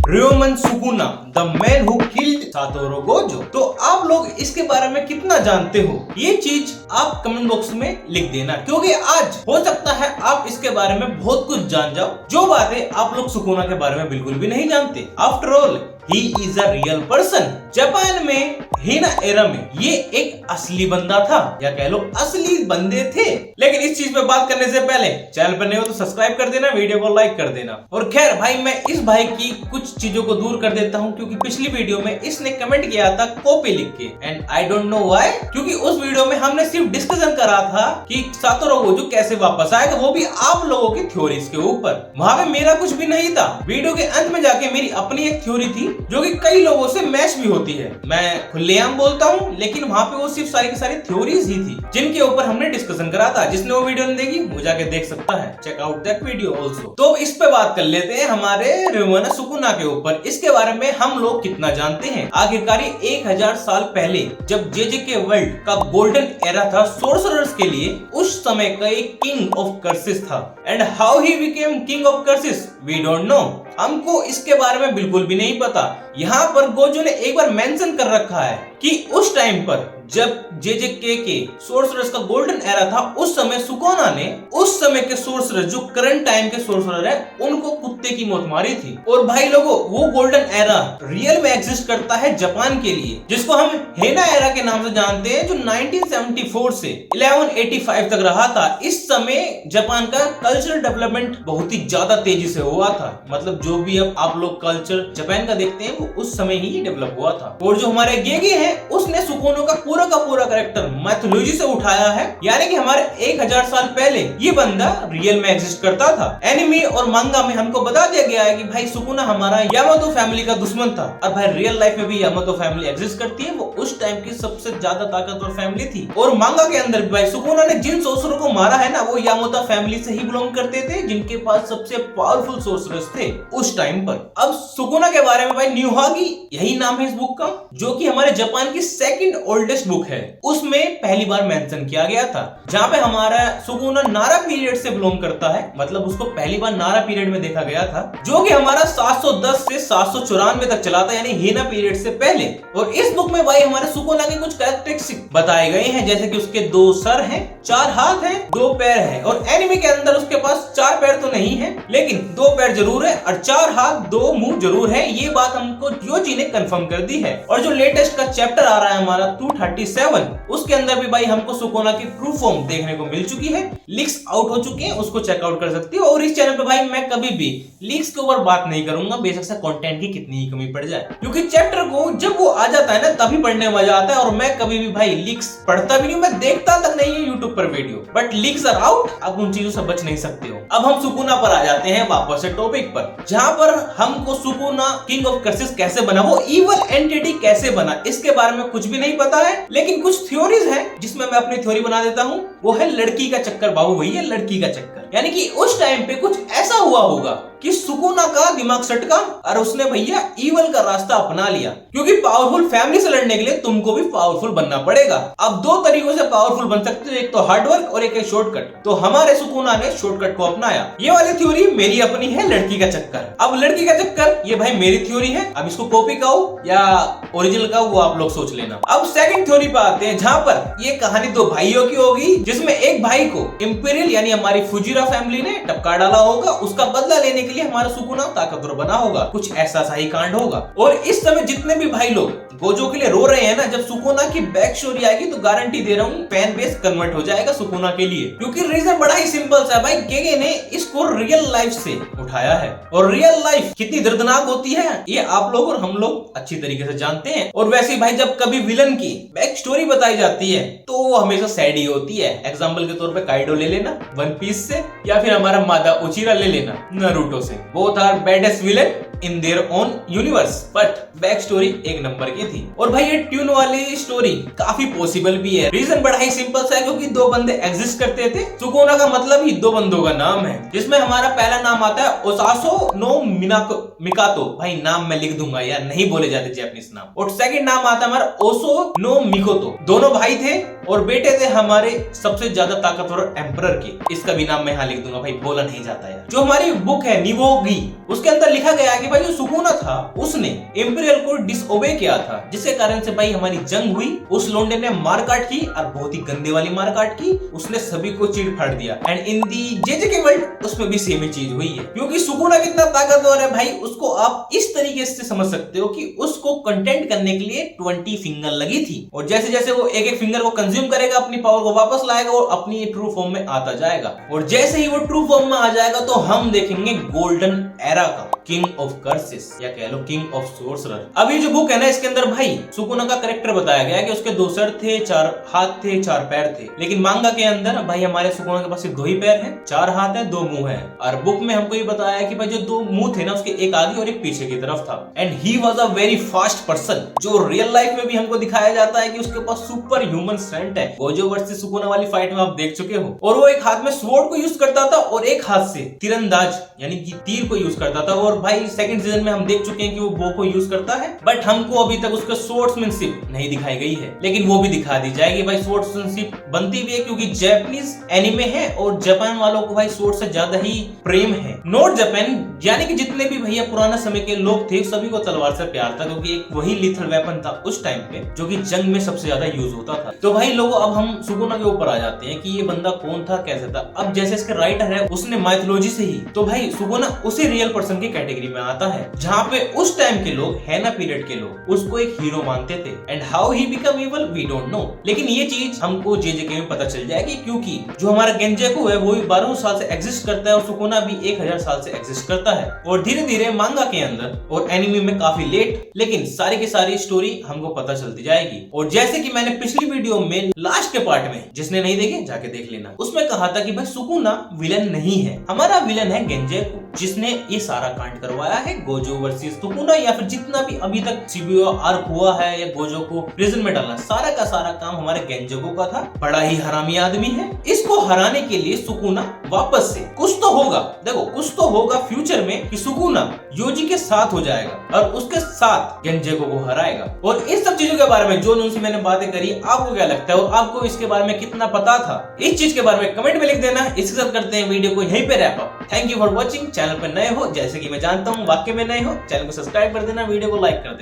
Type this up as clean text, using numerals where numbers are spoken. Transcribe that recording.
Ryomen Sukuna, the man who killed Satoru Gojo। तो आप लोग इसके बारे में कितना जानते हो, ये चीज आप कमेंट बॉक्स में लिख देना, क्योंकि आज हो सकता है आप इसके बारे में बहुत कुछ जान जाओ, जो बातें आप लोग सुकुना के बारे में बिल्कुल भी नहीं जानते। After all he is a real person. Japan में हेना एरा में ये एक असली बंदा था, या कह लो असली बंदे थे। लेकिन इस चीज पे बात करने से पहले चैनल पर नए हो तो सब्सक्राइब कर देना, वीडियो को लाइक कर देना। और खैर भाई, मैं इस भाई की कुछ चीजों को दूर कर देता हूँ, क्योंकि पिछली वीडियो में इसने कमेंट किया था कॉपी लिख के, and I don't know why, क्योंकि उस वीडियो में हमने सिर्फ डिस्कशन करा था कि सातोरू गोजो कैसे वापस आएगा, वो भी आप लोगों की थ्योरीज के ऊपर। वहां पे मेरा कुछ भी नहीं था। वीडियो के अंत में जाके मेरी अपनी एक थ्योरी थी, जो कि कई लोगों से मैच भी होती है। मैं खुलेआम बोलता हूँ, लेकिन वहां पे वो सिर्फ सारी की सारी थ्योरीज ही थी, जिनके ऊपर हमने डिस्कशन करा था। जिसने वो वीडियो नहीं देखी वो जाके देख सकता है, check out that video also. तो इस पे बात कर लेते हैं हमारे र्योमेन सुकुना के ऊपर। इसके बारे में हम लोग कितना जानते हैं। आखिरकार 1000 साल पहले जब जेजेके वर्ल्ड का गोल्डन एरा था सोर्सरर्स के लिए, उस समय का एक किंग ऑफ कर्सेस था। And how he became king of curses we don't know. हमको इसके बारे में बिल्कुल भी नहीं पता। यहाँ पर गोजो ने एक बार मेंशन कर रखा है कि उस टाइम पर जब जेजेके के सोर्सरर्स का गोल्डन एरा था, उस समय सुकुना ने उस समय के सोर्सरर, जो करंट टाइम के सोर्सरर है, उनको कुत्ते की मौत मारी थी। और भाई लोगों, वो गोल्डन एरा रियल में एग्जिस्ट करता है जापान के लिए, जिसको हम हेना एरा के नाम से जानते हैं, जो 1974 से 1185 तक रहा था। इस समय जापान का कल्चरल डेवलपमेंट बहुत ही ज्यादा तेजी से हुआ था। मतलब जो भी अब आप लोग कल्चर जापान का देखते हैं, वो उस समय ही डेवलप हुआ था। और जो हमारे गेगे है, उसने सुकुना का पूरा कैरेक्टर मैथोलॉजी से उठाया है, यानी कि हमारे 1000 साल पहले ये बंदा रियल में एग्जिस्ट करता था। एनिमे और मांगा में हमको बता दिया गया है कि भाई सुकुना हमारा यामातो फैमिली का दुश्मन था, और भाई रियल लाइफ में भी यामातो फैमिली एग्जिस्ट करती है। वो उस टाइम की सबसे ज्यादा ताकतवर फैमिली थी। और मांगा के अंदर भाई सुकुना ने जिन सोर्सरों को मारा है ना, वो यामातो फैमिली से ही बिलोंग करते थे, जिनके पास सबसे पावरफुल सोर्सरर्स थे उस टाइम पर। अब सुकुना के बारे में भाई न्यूहागी, यही नाम है इस बुक का, जो कि हमारे जापान की सेकंड ओल्डेस्ट बुक है, उसमें पहली बार मेंशन किया गया था। जहां पे हमारा सुकुना नारा पीरियड से बिलोंग करता है, मतलब उसको पहली बार नारा पीरियड में देखा गया था, जो कि हमारा 710 से 794 तक चला था, यानी हेना पीरियड से पहले। और इस बुक में भाई हमारे सुकुना के कुछ कैरेक्टरिस्टिक बताए गए हैं, जैसे कि उसके 2 सर हैं, 4 हाथ हैं, 2 पैर हैं। और एनिमे के अंदर उसके पास 4 पैर तो नहीं है, लेकिन 2 पैर जरूर है, और 4 हाथ 2 मुंह जरूर है। ये बात हमको योजी ने कंफर्म कर दी है। और जो लेटेस्ट का चैप्टर आ रहा है हमारा 237, उसके अंदर भी भाई हमको सुकुना की ट्रू फॉर्म देखने को मिल चुकी है। लीक्स आउट हो चुके हैं, उसको चेकआउट कर सकती हो। और इस चैनल पे भाई मैं कभी भी लीक्स के ऊपर बात नहीं करूंगा, बेशक से कंटेंट की कितनी ही कमी पड़ जाए, क्योंकि चैप्टर को जब वो आ जाता है ना, तभी पढ़ने में मजा आता है। और मैं कभी भी भाई लीक्स पढ़ता भी नहीं, मैं देखता तक नहीं है यूट्यूब पर video, but leaks are out. अब उन चीजों से बच नहीं सकते हो। अब हम सुकुना पर आ जाते हैं वापस से टॉपिक पर, जहां पर हमको सुकुना किंग ऑफ कर्सेस कैसे बना, वो इविल एंटिटी कैसे बना, इसके बारे में कुछ भी नहीं पता है। लेकिन कुछ थ्योरीज हैं, जिसमें मैं अपनी थ्योरी बना देता हूँ। वो है लड़की का चक्कर बाबू भैया, लड़की का चक्कर। यानी कि उस टाइम पे कुछ ऐसा हुआ होगा कि सुकुना का दिमाग सटका और उसने भैया इवल का रास्ता अपना लिया, क्योंकि पावरफुल फैमिली से लड़ने के लिए तुमको भी पावरफुल बनना पड़ेगा। अब 2 तरीकों से पावरफुल बन सकते हो, एक तो हार्डवर्क और एक है शॉर्टकट। तो हमारे सुकुना ने शॉर्टकट को अपनाया। ये वाली थ्योरी मेरी अपनी है, लड़की का चक्कर। अब लड़की का चक्कर ये भाई मेरी थ्योरी है। अब इसको कॉपी का हो या ओरिजिनल का, वो आप लोग सोच लेना। अब सेकंड थ्योरी पे आते हैं, जहां पर ये कहानी 2 भाइयों की होगी, जिसमें एक भाई को इंपीरियल यानी हमारी फुजिरा फैमिली ने टपका डाला होगा। उसका बदला लेने के लिए हमारा सुकुना ताकतवर बना होगा। कुछ ऐसा सा ही कांड होगा। और इस समय जितने भी भाई लोग गोजो के लिए रो रहे हैं ना, जब सुकुना की बैक स्टोरी आएगी तो गारंटी दे रहा हूँ फैन बेस कन्वर्ट हो जाएगा सुकुना के लिए, क्योंकि रीजन बड़ा ही सिंपल सा है भाई, गेगे ने इसको रियल लाइफ से उठाया है। और रियल लाइफ कितनी दर्दनाक होती है ये आप लोग और हम लोग अच्छी तरीके से जानते हैं। और वैसे भाई जब कभी विलन की बैक स्टोरी बताई जाती है तो वो हमेशा सैड ही होती है। एग्जाम्पल के तौर पे काइडो ले लेना वन पीस से, या फिर हमारा मादा उचिरा ले लेना नारुतो से। Both are baddest villain in their own universe, but back story एक नंबर की थी। और भाई ये ट्यून वाली स्टोरी काफी पॉसिबल भी है। रीजन बड़ा ही सिंपल सा है, क्योंकि 2 बंदे एग्जिस्ट करते थे। सुकुना का मतलब ही 2 बंदों का नाम है, जिसमें हमारा पहला नाम आता है ओसासो नो मिकातो। भाई नाम मैं लिख दूंगा यार, नहीं बोले जाते जापानीज नाम। और सेकंड नाम आता है हमारा ओसो नो मिकोतो। दोनों भाई थे और बेटे थे हमारे सबसे ज्यादा ताकतवर एम्परर के। इसका भी नाम मैं यहाँ लिख दूंगा भाई, बोला नहीं जाता यार। जो हमारी बुक है निवोगी, उसके अंदर लिखा गया कि भाई जो सुकुना था उसने इंपीरियल को डिसओबे किया था, जिसके कारण से भाई हमारी जंग हुई। उस लोंडे ने मारकाट की और बहुत ही गंदे वाली मारकाट की, उसने सभी को चीर फाड़ दिया। एंड इन दी जेजेके वर्ल्ड उसमें भी सेम ही चीज हुई है, क्योंकि सुकुना कितना ताकतवर है भाई, उसको आप इस तरीके से समझ सकते हो कि उसको कंटेंट करने के लिए 20 फिंगर लगी थी, और जैसे जैसे वो एक एक फिंगर को कंज्यूम करेगा, अपनी पावर को वापस लाएगा और अपनी ट्रू फॉर्म में आता जाएगा। और जैसे ही वो ट्रू फॉर्म में आ जाएगा तो हम देखेंगे गोल्डन एरा का किंग ऑफ कर्सेस, या कह लो किंग ऑफ सोर्सरर। अब ये जो बुक है ना, इसके अंदर भाई सुकुना का कैरेक्टर बताया गया है कि उसके 2 सर थे, 4 हाथ थे, 4 पैर थे। लेकिन मांगा के अंदर भाई हमारे सुकुना के पास सिर्फ 2 ही पैर हैं, 4 हाथ है, 2 मुंह है। और बुक में हमको ये बताया है कि भाई जो 2 मुंह थे ना, उसके एक आगे और एक पीछे की तरफ था। And he was a very fast person, जो रियल लाइफ में भी हमको दिखाया जाता है कि उसके पास सुपर ह्यूमन स्ट्रेंथ है। गोजो वर्सेस सुकुना वाली फाइट में आप देख चुके हो। और वो एक हाथ में स्वॉर्ड को यूज करता था और एक हाथ से तीरंदाज यानी कि तीर को यूज करता था। और भाई सेकंड सीजन में हम देख चुके हैं कि वो बो को यूज करता है, बट हमको अभी तक उसका स्वॉर्ड्समैनशिप नहीं दिखाई गई है, लेकिन वो भी दिखा दी जाएगी। भाई स्वॉर्ड्समैनशिप बनती भी है क्योंकि जापानीज एनिमे है और जापान वालों को भाई स्वॉर्ड से ज्यादा ही प्रेम है। नॉर्थ जापान यानी कि जितने भी भैया पुराना समय के लोग थे सभी को तलवार से प्यार था, क्योंकि एक वही लीथल वेपन था उस टाइम पे जो कि जंग में सबसे ज्यादा यूज होता था। तो भाई लोगों, अब हम सुकुना के ऊपर आ जाते हैं कि ये बंदा कौन था, कैसे था। अब जैसे इसके राइटर है उसने माइथोलॉजी से ही, तो भाई सुकुना उसी रियल पर्सन की कैटेगरी में आता है जहाँ पे उस टाइम के लोग, हैना पीरियड के लोग उसको एक हीरो मानते थे। And how he become evil we don't know, लेकिन ये चीज हमको जेजेके में पता चल जाएगी, क्योंकि जो हमारा गेंजेकू है वो भी 12 साल से एग्जिस्ट करता है और सुकुना भी 1000 साल से एग्जिस्ट करता है। और धीरे धीरे मांगा के अंदर और एनिमे में काफी लेट, लेकिन सारी की सारी स्टोरी हमको पता चलती जाएगी। और जैसे कि मैंने पिछली वीडियो में लास्ट के पार्ट में, जिसने नहीं देखे जाके देख लेना, उसमें कहा था कि भाई सुकुना विलन नहीं है, हमारा विलन है गेंजेकू, जिसने ये सारा कांड करवाया है गोजो वर्सेस सुकुना, या फिर जितना भी अभी तक शिबुया आर्क हुआ है या गोजो को प्रिजन में डालना, सारा का सारा काम हमारे गेंजेकू का था। बड़ा ही हरामी आदमी है। इसको हराने के लिए सुकुना वापस से कुछ तो होगा, देखो कुछ तो होगा फ्यूचर में कि सुकुना योजी के साथ हो जाएगा और उसके साथ गेंजेकू को हराएगा। और इस सब चीजों के बारे में जो सी मैंने बातें करी, आपको क्या लगता है और आपको इसके बारे में कितना पता था, इस चीज के बारे में कमेंट में लिख देना। इसके साथ करते हैं वीडियो को यहीं पे wrap up. Thank you for watching. Channel पर नए हो, जैसे कि मैं जानता हूँ वाकई में नए हो, चैनल को सब्सक्राइब कर देना, वीडियो को लाइक कर देना।